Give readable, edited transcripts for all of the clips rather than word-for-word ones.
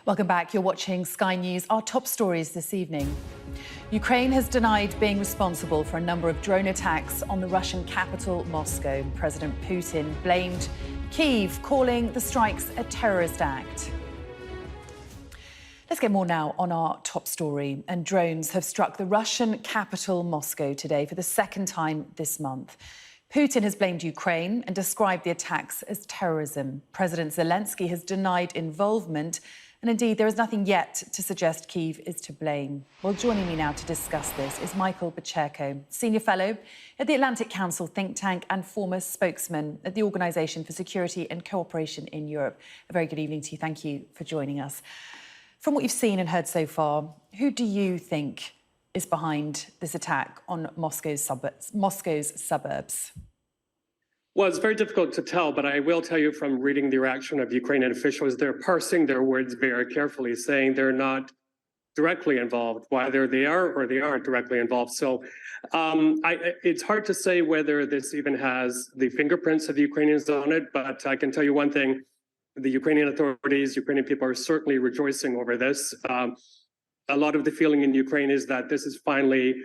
Welcome back. You're watching Sky News. Our top stories this evening. Ukraine has denied being responsible for a number of drone attacks on the Russian capital, Moscow. President Putin blamed Kyiv, calling the strikes a terrorist act. Let's get more now on our top story. And drones have struck the Russian capital, Moscow, today for the second time this month. Putin has blamed Ukraine and described the attacks as terrorism. President Zelensky has denied involvement. And indeed, there is nothing yet to suggest Kyiv is to blame. Well, joining me now to discuss this is Michael Bociurkiw, Senior Fellow at the Atlantic Council think tank and former spokesman at the Organisation for Security and Cooperation in Europe. A very good evening to you. Thank you for joining us. From what you've seen and heard so far, who do you think is behind this attack on Moscow's suburbs? Well, it's very difficult to tell, but I will tell you from reading the reaction of Ukrainian officials, they're parsing their words very carefully, saying they're not directly involved, whether they are or they aren't directly involved. So it's hard to say whether this even has the fingerprints of Ukrainians on it, but I can tell you one thing. The Ukrainian authorities, Ukrainian people are certainly rejoicing over this. A lot of the feeling in Ukraine is that this is finally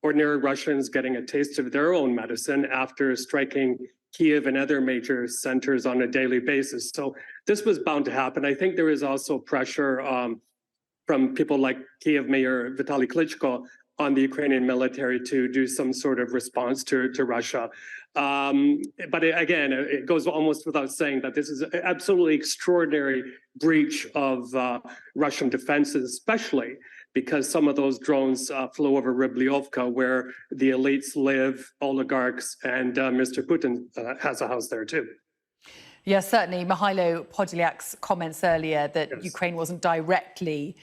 ordinary Russians getting a taste of their own medicine after striking Kyiv and other major centers on a daily basis. So this was bound to happen. I think there is also pressure from people like Kyiv Mayor Vitaly Klitschko on the Ukrainian military to do some sort of response to Russia. But again, it goes almost without saying that this is an absolutely extraordinary breach of Russian defenses, especially because some of those drones flew over Rybliovka, where the elites live, oligarchs, and Mr. Putin has a house there too. Yes, certainly. Mihailo Podolyak's comments earlier that Ukraine wasn't directly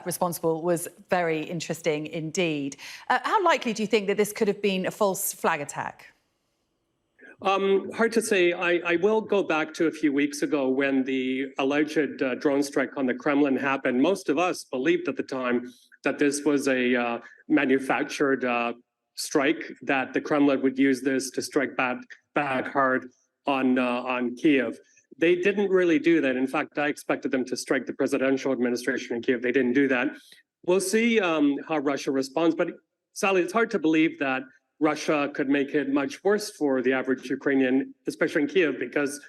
responsible was very interesting indeed. How likely do you think that this could have been a false flag attack? Hard to say. I will go back to a few weeks ago when the alleged drone strike on the Kremlin happened. Most of us believed at the time that this was a manufactured strike, that the Kremlin would use this to strike back hard on Kyiv. They didn't really do that. In fact, I expected them to strike the presidential administration in Kyiv. They didn't do that. We'll see how Russia responds. But Sally, it's hard to believe that Russia could make it much worse for the average Ukrainian, especially in Kyiv, because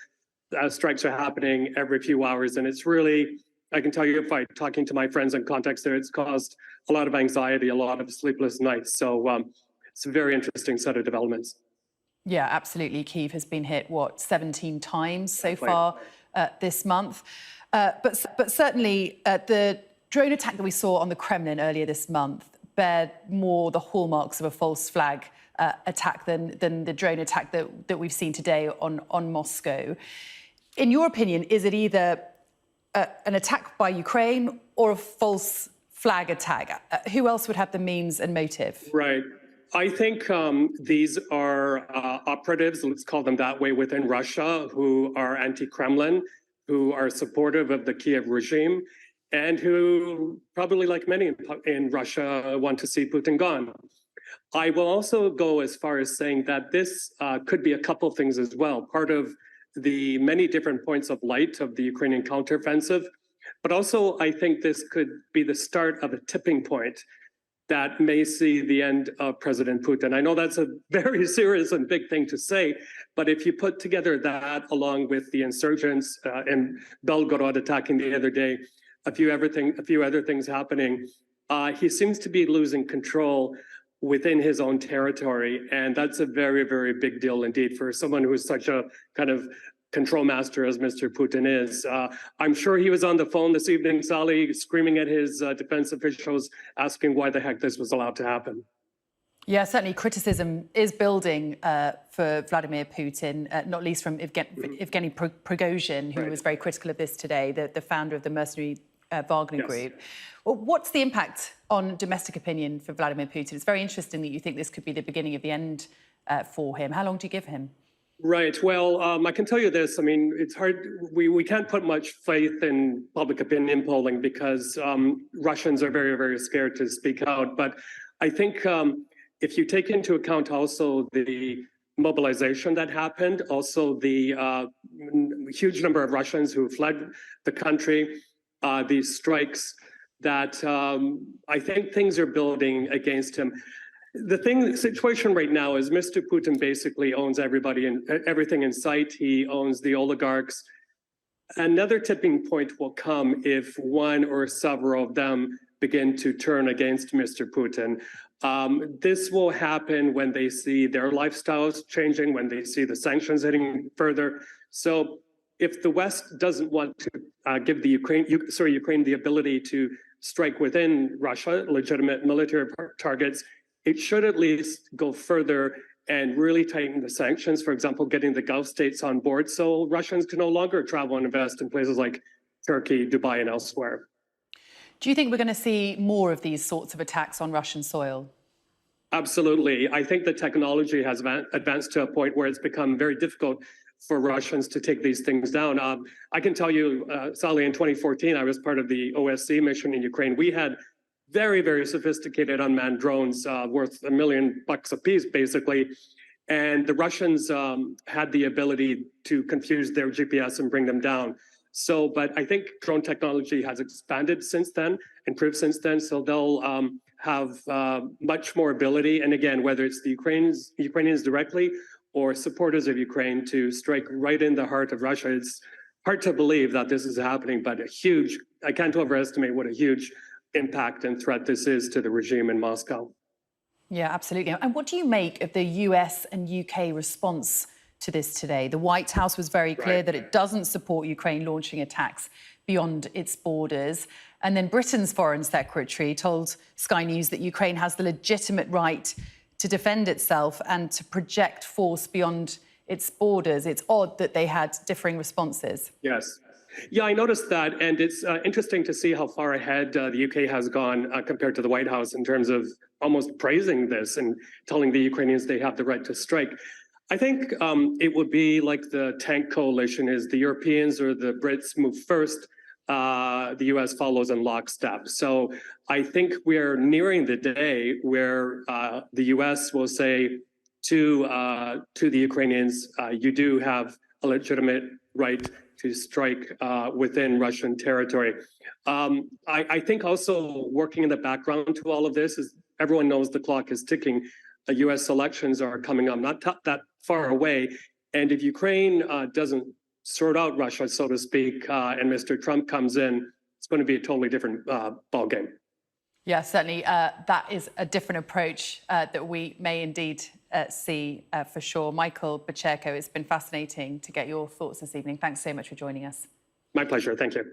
strikes are happening every few hours. And it's really, I can tell you by talking to my friends and contacts there, it's caused a lot of anxiety, a lot of sleepless nights. So it's a very interesting set of developments. Yeah, absolutely. Kyiv has been hit, 17 times so far this month. But certainly the drone attack that we saw on the Kremlin earlier this month bear more the hallmarks of a false flag attack than the drone attack that we've seen today on Moscow. In your opinion, is it either an attack by Ukraine or a false flag attack? Who else would have the means and motive? Right. I think these are operatives, let's call them that way, within Russia, who are anti-Kremlin, who are supportive of the Kiev regime, and who probably, like many in Russia, want to see Putin gone. I will also go as far as saying that this could be a couple of things as well, part of the many different points of light of the Ukrainian counteroffensive, but also I think this could be the start of a tipping point that may see the end of President Putin. I know that's a very serious and big thing to say, but if you put together that along with the insurgents in Belgorod attacking the other day, a few other things happening, he seems to be losing control within his own territory. And that's a very, very big deal indeed for someone who's such a kind of control master as Mr. Putin is. I'm sure he was on the phone this evening, Sally, screaming at his defense officials, asking why the heck this was allowed to happen. Yeah, certainly criticism is building for Vladimir Putin, not least from Evgeny Prigozhin, who was very critical of this today, the founder of the mercenary Wagner group. Well, what's the impact on domestic opinion for Vladimir Putin? It's very interesting that you think this could be the beginning of the end for him. How long do you give him? Right. Well, I can tell you this. I mean, it's hard. We can't put much faith in public opinion polling because Russians are very, very scared to speak out. But I think if you take into account also the mobilization that happened, also the huge number of Russians who fled the country, these strikes, that I think things are building against him. The situation right now is Mr. Putin basically owns everybody and everything in sight. He owns the oligarchs. Another tipping point will come if one or several of them begin to turn against Mr. Putin. This will happen when they see their lifestyles changing, when they see the sanctions hitting further. So if the West doesn't want to give the Ukraine the ability to strike within Russia, legitimate military targets, it should at least go further and really tighten the sanctions, for example, getting the Gulf states on board so Russians can no longer travel and invest in places like Turkey, Dubai, and elsewhere. Do you think we're going to see more of these sorts of attacks on Russian soil? Absolutely. I think the technology has advanced to a point where it's become very difficult for Russians to take these things down. I can tell you, Sally, in 2014, I was part of the OSCE mission in Ukraine. We had very, very sophisticated unmanned drones worth $1 million a piece, basically. And the Russians had the ability to confuse their GPS and bring them down. So, but I think drone technology has expanded since then, improved since then. So they'll have much more ability. And again, whether it's the Ukrainians directly or supporters of Ukraine to strike right in the heart of Russia, it's hard to believe that this is happening, but I can't overestimate what a huge impact and threat this is to the regime in Moscow. Yeah, absolutely. And what do you make of the US and UK response to this today? The White House was very clear that it doesn't support Ukraine launching attacks beyond its borders. And then Britain's Foreign Secretary told Sky News that Ukraine has the legitimate right to defend itself and to project force beyond its borders. It's odd that they had differing responses. Yes. Yeah, I noticed that. And it's interesting to see how far ahead the UK has gone compared to the White House in terms of almost praising this and telling the Ukrainians they have the right to strike. I think it would be like the tank coalition is the Europeans or the Brits move first, the US follows in lockstep. So I think we're nearing the day where the US will say to the Ukrainians, you do have a legitimate right to strike within Russian territory. I think also working in the background to all of this is everyone knows the clock is ticking. The US elections are coming up, not that far away. And if Ukraine doesn't sort out Russia, so to speak, and Mr. Trump comes in, it's going to be a totally different ballgame. Yeah, certainly. That is a different approach that we may indeed see for sure. Michael Bociurkiw, it's been fascinating to get your thoughts this evening. Thanks so much for joining us. My pleasure. Thank you.